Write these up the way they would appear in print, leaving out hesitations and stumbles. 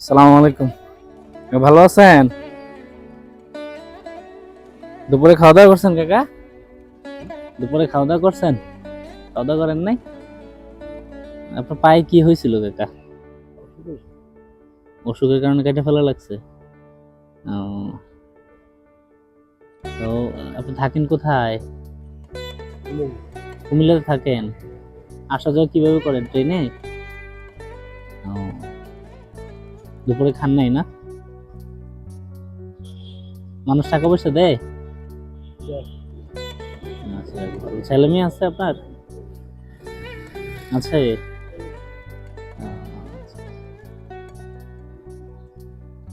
সালাম আলাইকুম। ভালো আছেন? দুপুরে খাওয়া দাওয়া করছেন কাকা? দুপুরে খাওয়া দাওয়া করছেন? খাওয়া দাওয়া করেন নাই? আপনার পায়ে কি হয়েছিল কাকা? অসুখের কারণে কেটে ফেলা লাগছে? ও, তো আপনি থাকেন কোথায়? কুমিল্লাতে থাকেন? আসা যাওয়া কিভাবে করেন, ট্রেনে? ও, দুপুরে খান নাই না? মানুষ টাকা পয়সা দেয়? আচ্ছা, ছেলে মেয়ে আছে আপনার? আছে।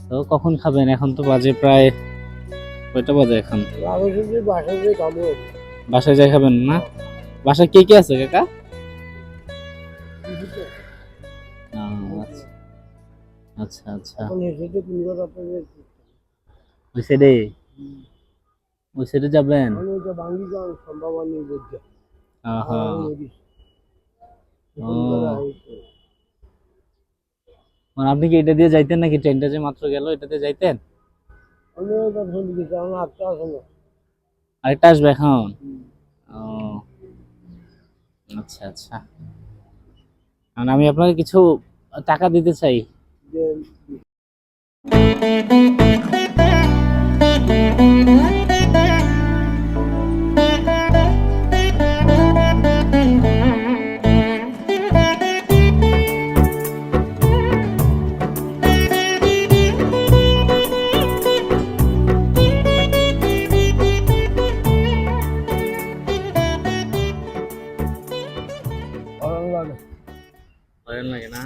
তো কখন খাবেন? এখন তো বাজে প্রায় কয়টা বাজে এখন? বাসায় যাই খাবেন না? বাসায় কে কে আছে কাকা? আচ্ছা আচ্ছা আচ্ছা। ওই সাইডে, ওই সাইডে যাবেন? আহা, ও, মানে আপনি কি এটা দিয়ে যাইতেন নাকি? ট্রেনটা যে মাত্র গেল এটা দিয়ে যাইতেন? আরেকটা আসবে এখন? ও, আচ্ছা আচ্ছা। মানে আমি আপনাকে কিছু টাকা দিতে চাই। ভয় লাগে না?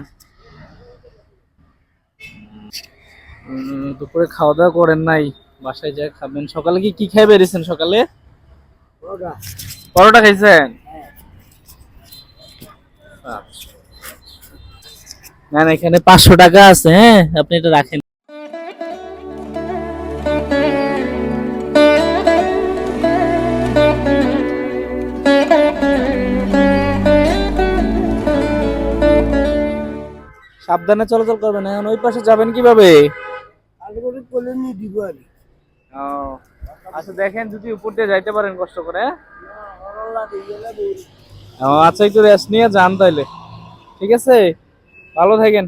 দুপুরে খাওয়া দাওয়া করেন নাই, বাসায় যা খাবেন। সকালে কি কি খেয়ে বেরিয়েছেন? সকালে পরোটা খাইছেন? আচ্ছা। না না, এখানে 500 টাকা আছে, হ্যাঁ আপনি এটা রাখেন। সাবধানে চলাচল করবেন। এখন ওই পাশে যাবেন কিভাবে? ও, আচ্ছা দেখেন যদি উপর দিয়ে যাইতে পারেন কষ্ট করে। ও আচ্ছা, একটু রেস্ট নিয়ে যান তাইলে। ঠিক আছে, ভালো থাকেন।